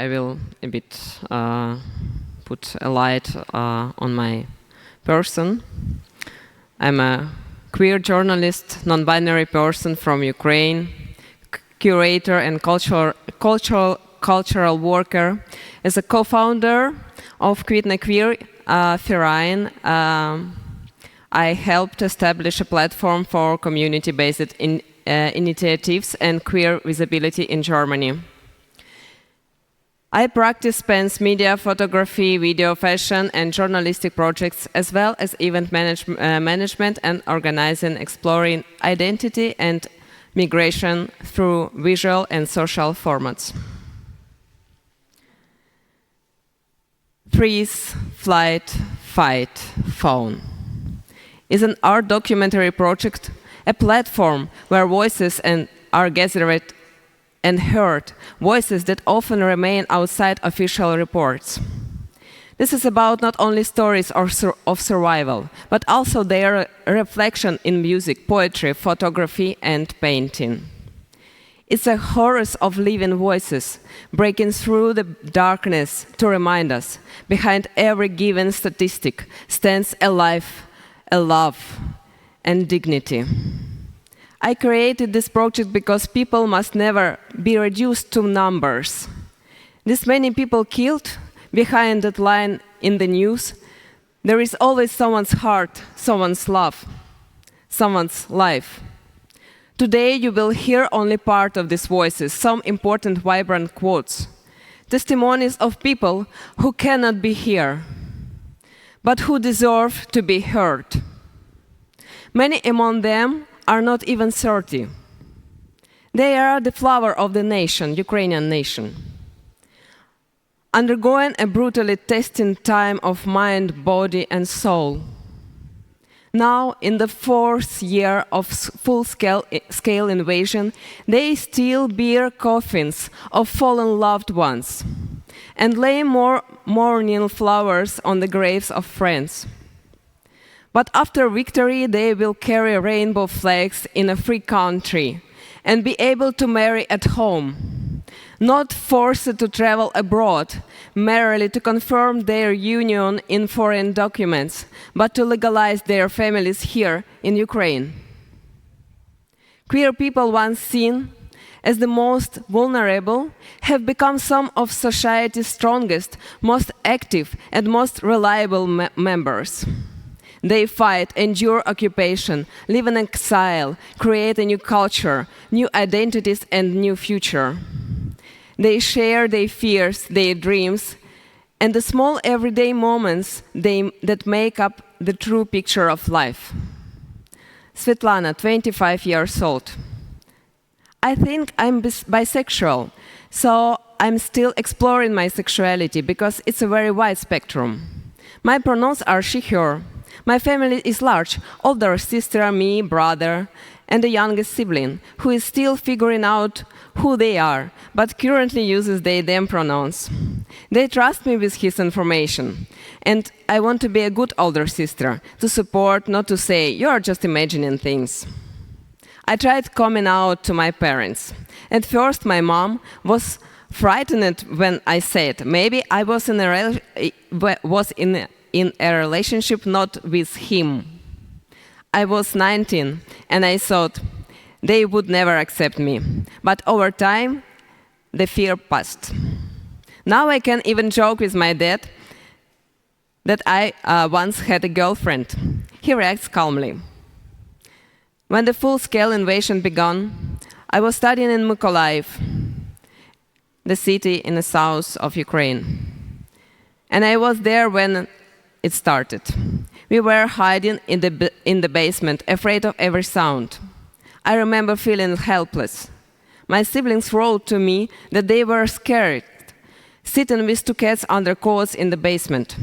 I will a bit put a light on my person. I'm a queer journalist, non-binary person from Ukraine, curator and cultural worker. As a co-founder of Kvitne Queer Verein, I helped establish a platform for community-based initiatives and queer visibility in Germany. I practice spans media, photography, video, fashion, and journalistic projects, as well as event management and organizing, exploring identity and migration through visual and social formats. Freeze, Flight, Fight, Fawn is an art documentary project, a platform where voices are gathered and heard, voices that often remain outside official reports. This is about not only stories of survival, but also their reflection in music, poetry, photography, and painting. It's a chorus of living voices, breaking through the darkness to remind us, behind every given statistic stands a life, a love, and dignity. I created this project because people must never be reduced to numbers. This many people killed, behind that line in the news, there is always someone's heart, someone's love, someone's life. Today you will hear only part of these voices, some important vibrant quotes, testimonies of people who cannot be here, but who deserve to be heard. Many among them are not even 30. They are the flower of the nation, Ukrainian nation, undergoing a brutally testing time of mind, body, and soul. Now, in the 4th year of full-scale invasion, they still bear coffins of fallen loved ones and lay more mourning flowers on the graves of friends. But after victory, they will carry rainbow flags in a free country and be able to marry at home, not forced to travel abroad, merely to confirm their union in foreign documents, but to legalize their families here in Ukraine. Queer people, once seen as the most vulnerable, have become some of society's strongest, most active, and most reliable members. They fight, endure occupation, live in exile, create a new culture, new identities, and new future. They share their fears, their dreams, and the small everyday moments that make up the true picture of life. Switzlana, 25 years old. I think I'm bisexual, so I'm still exploring my sexuality because it's a very wide spectrum. My pronouns are she, her. My family is large, older sister, me, brother, and a youngest sibling, who is still figuring out who they are, but currently uses they, them pronouns. They trust me with his information, and I want to be a good older sister, to support, not to say, you're just imagining things. I tried coming out to my parents. At first, my mom was frightened when I said, maybe I was in a relationship not with him. I was 19 and I thought they would never accept me. But over time, the fear passed. Now I can even joke with my dad that I once had a girlfriend. He reacts calmly. When the full-scale invasion began, I was studying in Mykolaiv, the city in the south of Ukraine. And I was there when it started. We were hiding in the basement, afraid of every sound. I remember feeling helpless. My siblings wrote to me that they were scared, sitting with 2 cats under coats in the basement.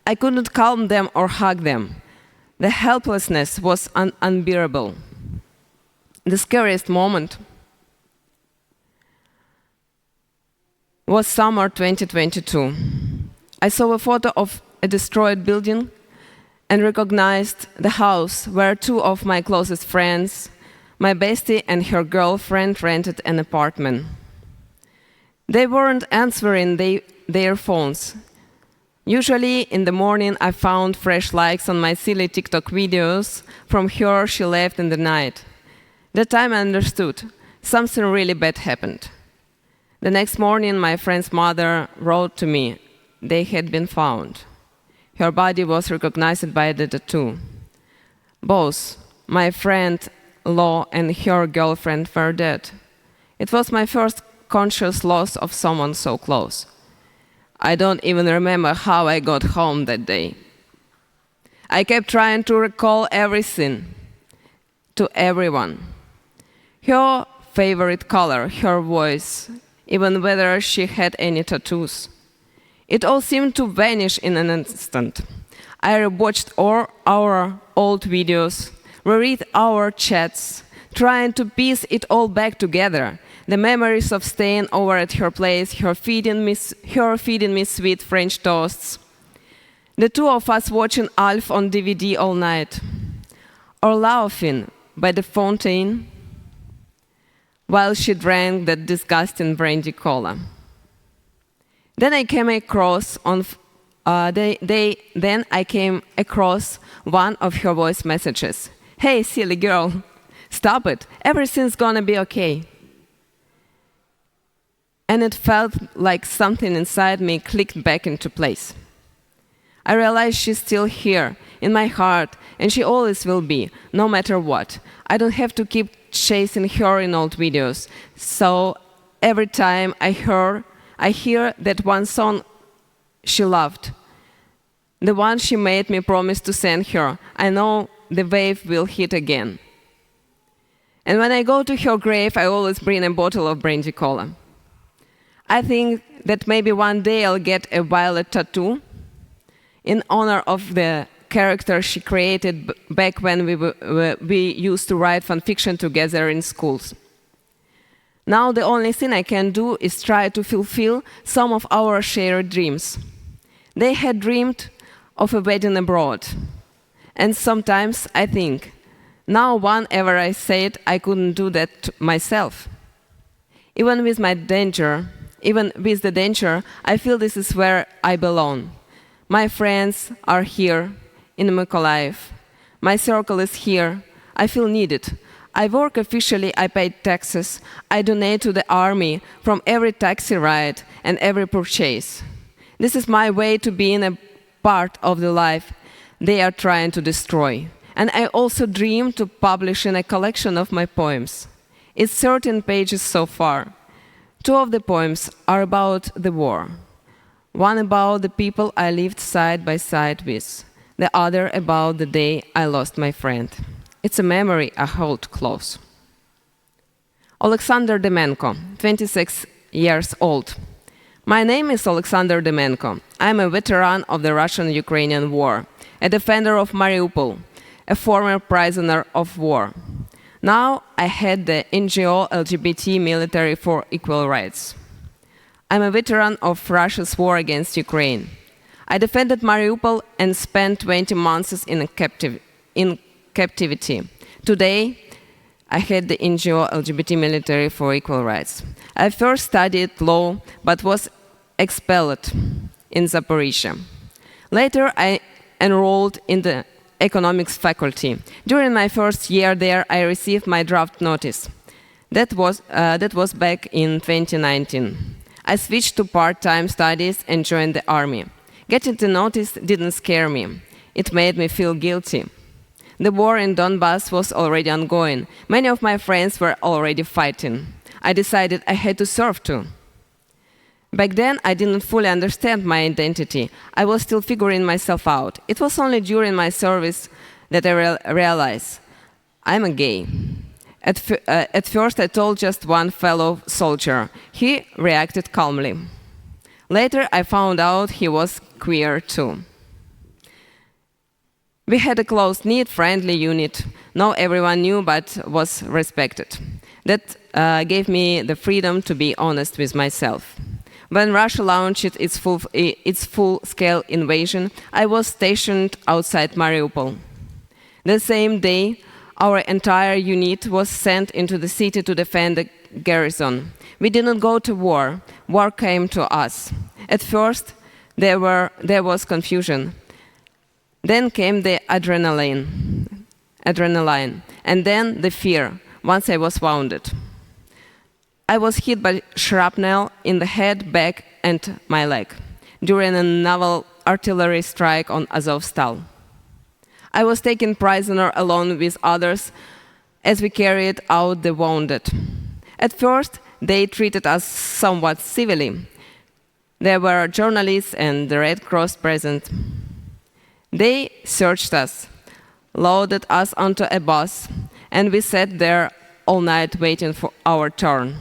I couldn't calm them or hug them. The helplessness was unbearable. The scariest moment was summer 2022. I saw a photo of a destroyed building and recognized the house where 2 of my closest friends, my bestie and her girlfriend, rented an apartment. They weren't answering their phones. Usually in the morning I found fresh likes on my silly TikTok videos from her she left in the night. That time I understood something really bad happened. The next morning my friend's mother wrote to me. They had been found. Her body was recognized by the tattoo. Both my friend Lo and her girlfriend were dead. It was my first conscious loss of someone so close. I don't even remember how I got home that day. I kept trying to recall everything to everyone. Her favorite color, her voice, even whether she had any tattoos. It all seemed to vanish in an instant. I rewatched all our old videos, reread our chats, trying to piece it all back together. The memories of staying over at her place, her feeding me sweet French toasts. The two of us watching Alf on DVD all night. Or laughing by the fountain while she drank that disgusting brandy cola. Then I came across one of her voice messages. Hey, silly girl, stop it. Everything's gonna be okay. And it felt like something inside me clicked back into place. I realized she's still here, in my heart, and she always will be, no matter what. I don't have to keep chasing her in old videos. So every time I hear that one song she loved, the one she made me promise to send her, I know the wave will hit again. And when I go to her grave, I always bring a bottle of brandy cola. I think that maybe one day I'll get a violet tattoo in honor of the character she created back when we used to write fan fiction together in schools. Now the only thing I can do is try to fulfill some of our shared dreams. They had dreamed of a wedding abroad. And sometimes I think, now whenever I said I couldn't do that myself. Even with the danger, I feel this is where I belong. My friends are here in Mykolaiv. My circle is here. I feel needed. I work officially, I pay taxes. I donate to the army from every taxi ride and every purchase. This is my way to being a part of the life they are trying to destroy. And I also dream to publish in a collection of my poems. It's 13 pages so far. 2 of the poems are about the war. One about the people I lived side by side with. The other about the day I lost my friend. It's a memory I hold close. Alexander Demenko, 26 years old. My name is Alexander Demenko. I'm a veteran of the Russian-Ukrainian war, a defender of Mariupol, a former prisoner of war. Now I head the NGO LGBT Military for Equal Rights. I'm a veteran of Russia's war against Ukraine. I defended Mariupol and spent 20 months in captivity. Today, I head the NGO LGBT Military for Equal Rights. I first studied law, but was expelled in Zaporizhia. Later, I enrolled in the economics faculty. During my first year there, I received my draft notice. That was back in 2019. I switched to part-time studies and joined the army. Getting the notice didn't scare me. It made me feel guilty. The war in Donbass was already ongoing. Many of my friends were already fighting. I decided I had to serve too. Back then, I didn't fully understand my identity. I was still figuring myself out. It was only during my service that I realized I'm a gay. At first, I told just one fellow soldier. He reacted calmly. Later, I found out he was queer too. We had a close-knit, friendly unit. Not everyone knew, but was respected. That gave me the freedom to be honest with myself. When Russia launched its full-scale invasion, I was stationed outside Mariupol. The same day, our entire unit was sent into the city to defend the garrison. We didn't go to war. War came to us. At first, there was confusion. Then came the adrenaline, and then the fear once I was wounded. I was hit by shrapnel in the head, back, and my leg during a naval artillery strike on Azovstal. I was taken prisoner along with others as we carried out the wounded. At first, they treated us somewhat civilly. There were journalists and the Red Cross present. They searched us, loaded us onto a bus, and we sat there all night waiting for our turn.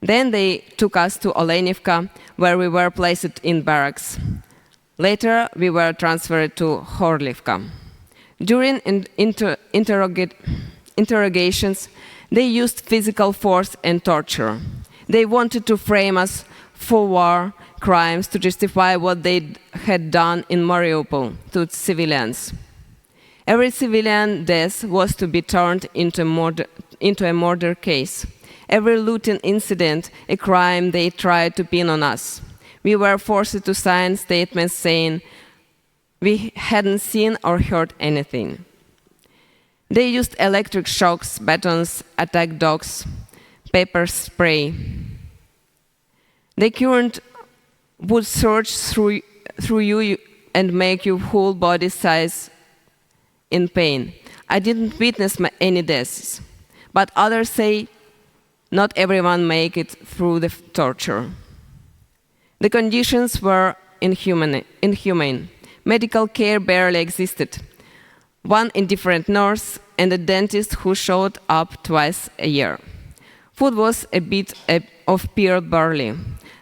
Then they took us to Olenivka, where we were placed in barracks. Later, we were transferred to Horlivka. During interrogations, they used physical force and torture. They wanted to frame us for war crimes to justify what they had done in Mariupol to civilians. Every civilian death was to be turned into a murder case. Every looting incident, a crime they tried to pin on us. We were forced to sign statements saying we hadn't seen or heard anything. They used electric shocks, batons, attack dogs, pepper spray. The current would surge through you and make your whole body size in pain. I didn't witness any deaths, but others say not everyone make it through the torture. The conditions were inhumane. Medical care barely existed. One indifferent nurse and a dentist who showed up twice a year. Food was a bit of peeled barley,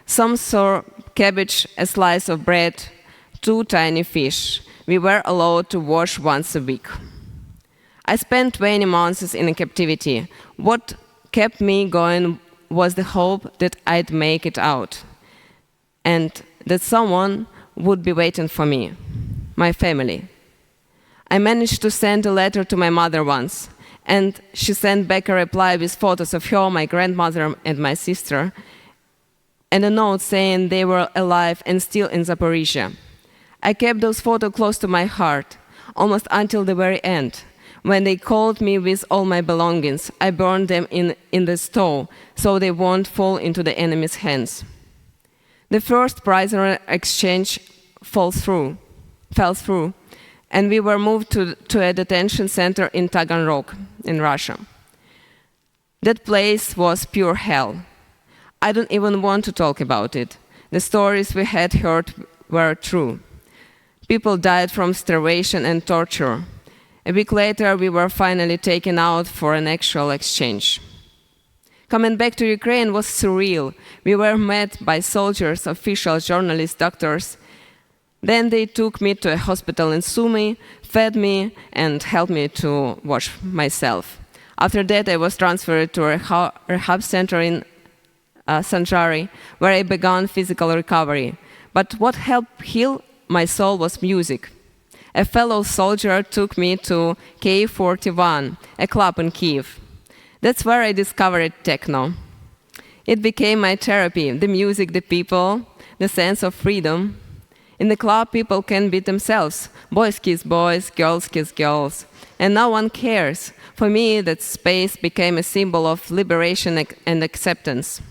some sour cabbage, a slice of bread, 2 tiny fish. We were allowed to wash once a week. I spent 20 months in captivity. What kept me going was the hope that I'd make it out and that someone would be waiting for me, my family. I managed to send a letter to my mother once, and she sent back a reply with photos of her, my grandmother, and my sister, and a note saying they were alive and still in Zaporizhia. I kept those photos close to my heart, almost until the very end. When they called me with all my belongings, I burned them in the stove so they won't fall into the enemy's hands. The first prisoner exchange fell through, and we were moved to a detention center in Taganrog, in Russia. That place was pure hell. I don't even want to talk about it. The stories we had heard were true. People died from starvation and torture. A week later, we were finally taken out for an actual exchange. Coming back to Ukraine was surreal. We were met by soldiers, officials, journalists, doctors. Then they took me to a hospital in Sumy, fed me, and helped me to wash myself. After that, I was transferred to a rehab center in Sanjari, where I began physical recovery. But what helped heal my soul was music. A fellow soldier took me to K41, a club in Kiev. That's where I discovered techno. It became my therapy, the music, the people, the sense of freedom. In the club, people can be themselves. Boys kiss boys, girls kiss girls. And no one cares. For me, that space became a symbol of liberation and acceptance.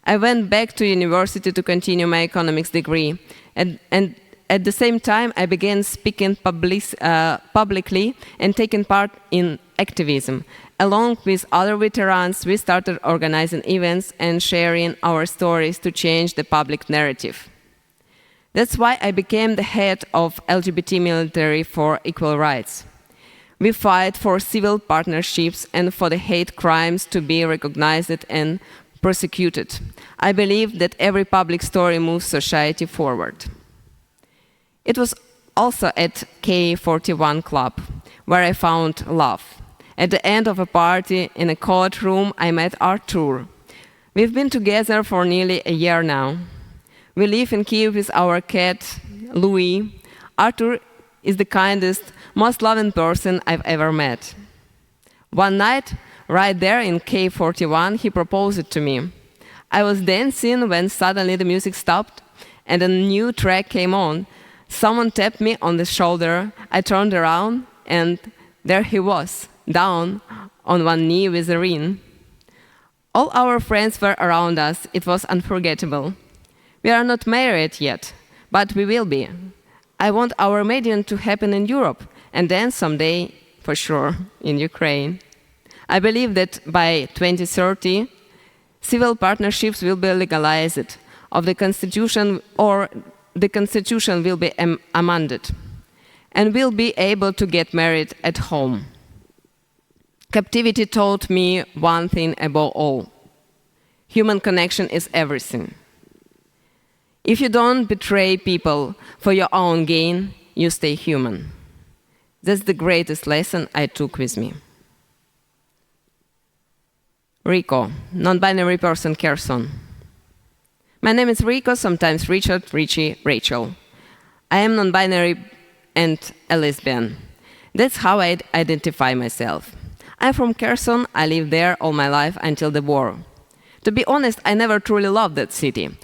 I went back to university to continue my economics degree. And at the same time, I began speaking publicly and taking part in activism. Along with other veterans, we started organizing events and sharing our stories to change the public narrative. That's why I became the head of LGBT Military for Equal Rights. We fight for civil partnerships and for the hate crimes to be recognized and prosecuted. I believe that every public story moves society forward. It was also at K41 Club where I found love. At the end of a party in a courtroom, I met Artur. We've been together for nearly a year now. We live in Kiev with our cat, Louis. Artur is the kindest, most loving person I've ever met. One night, right there in K41, he proposed to me. I was dancing when suddenly the music stopped and a new track came on. Someone tapped me on the shoulder. I turned around and there he was, down on one knee with a ring. All our friends were around us. It was unforgettable. We are not married yet, but we will be. I want our wedding to happen in Europe and then someday, for sure, in Ukraine. I believe that by 2030, civil partnerships will be legalized, of the constitution or the constitution will be amended, and we'll be able to get married at home. Captivity taught me one thing above all. Human connection is everything. If you don't betray people for your own gain, you stay human. That's the greatest lesson I took with me. Rico, non-binary person, Kherson. My name is Rico, sometimes Richard, Richie, Rachel. I am non-binary and a lesbian. That's how I identify myself. I'm from Kherson. I lived there all my life until the war. To be honest, I never truly loved that city.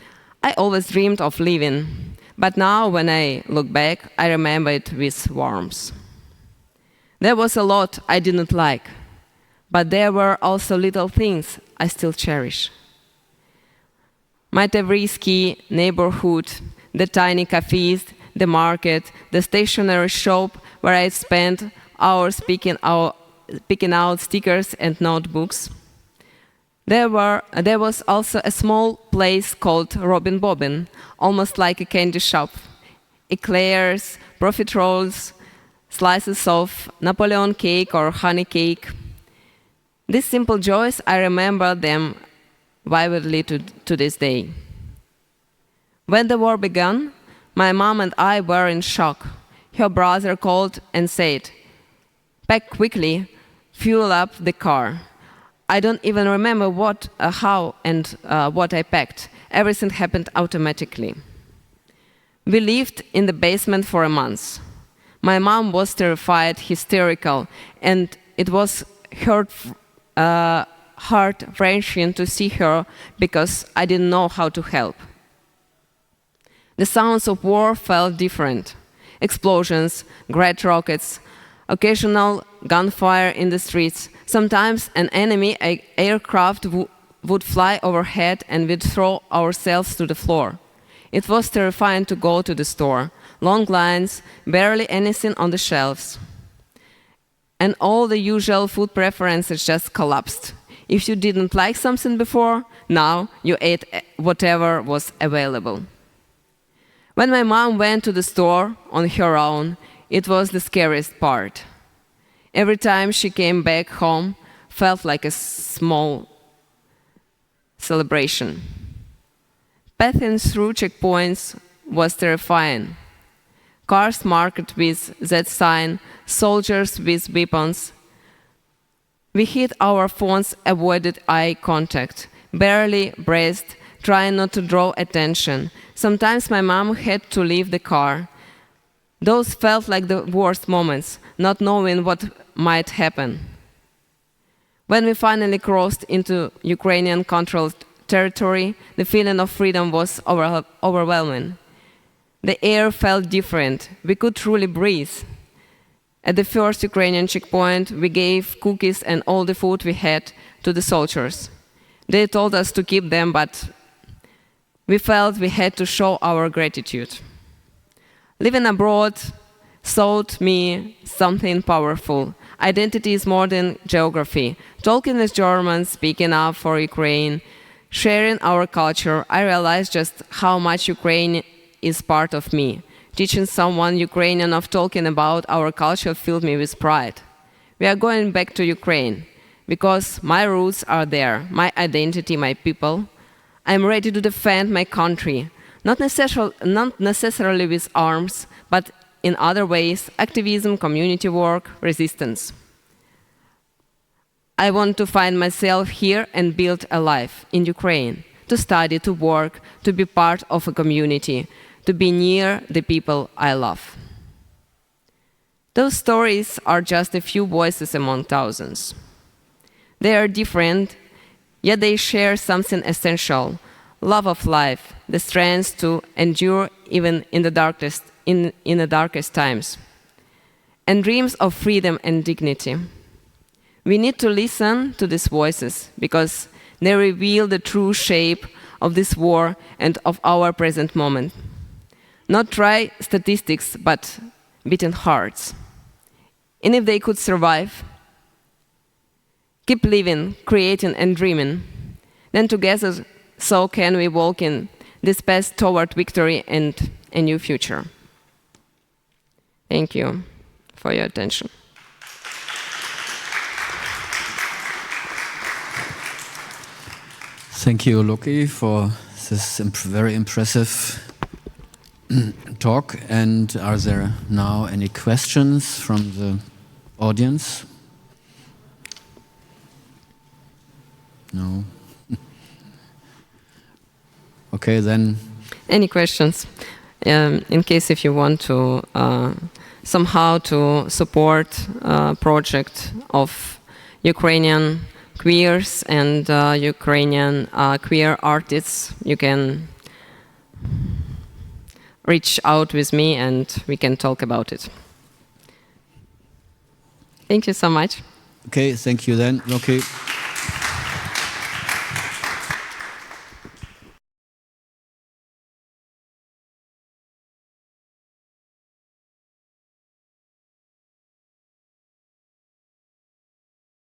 I always dreamed of leaving. But now, when I look back, I remember it with warmth. There was a lot I didn't like, but there were also little things I still cherish. My Tevrisky neighborhood, the tiny cafes, the market, the stationery shop where I spent hours picking out stickers and notebooks. There was also a small place called Robin Bobbin, almost like a candy shop. Eclairs, profiteroles, slices of Napoleon cake or honey cake. These simple joys, I remember them vividly to this day. When the war began, my mom and I were in shock. Her brother called and said, "Pack quickly, fuel up the car." I don't even remember how and what I packed. Everything happened automatically. We lived in the basement for a month. My mom was terrified, hysterical, and it was heart-wrenching to see her because I didn't know how to help. The sounds of war felt different. Explosions, great rockets, occasional gunfire in the streets. Sometimes an enemy aircraft would fly overhead and we'd throw ourselves to the floor. It was terrifying to go to the store. Long lines, barely anything on the shelves. And all the usual food preferences just collapsed. If you didn't like something before, now you ate whatever was available. When my mom went to the store on her own, it was the scariest part. Every time she came back home, felt like a small celebration. Passing through checkpoints was terrifying. Cars marked with that sign, soldiers with weapons. We hid our phones, avoided eye contact, barely breathed, trying not to draw attention. Sometimes my mom had to leave the car. Those felt like the worst moments, not knowing what might happen. When we finally crossed into Ukrainian-controlled territory, the feeling of freedom was overwhelming. The air felt different. We could truly breathe. At the first Ukrainian checkpoint, we gave cookies and all the food we had to the soldiers. They told us to keep them, but we felt we had to show our gratitude. Living abroad taught me something powerful. Identity is more than geography. Talking with Germans, speaking up for Ukraine, sharing our culture, I realized just how much Ukraine is part of me. Teaching someone Ukrainian of talking about our culture filled me with pride. We are going back to Ukraine because my roots are there, my identity, my people. I am ready to defend my country, not necessarily with arms, but in other ways, activism, community work, resistance. I want to find myself here and build a life in Ukraine, to study, to work, to be part of a community, to be near the people I love. Those stories are just a few voices among thousands. They are different, yet they share something essential: love of life, the strength to endure even in the darkest times, and dreams of freedom and dignity. We need to listen to these voices because they reveal the true shape of this war and of our present moment. Not dry statistics, but beaten hearts. And if they could survive, keep living, creating, and dreaming, then together so can we walk in this path toward victory and a new future. Thank you for your attention. Thank you, Loki, for this very impressive talk. And are there now any questions from the audience? No? Okay, then. Any questions? In case if you want to somehow to support project of Ukrainian queers and Ukrainian queer artists, you can reach out with me and we can talk about it. Thank you so much. Okay, thank you then, Loki.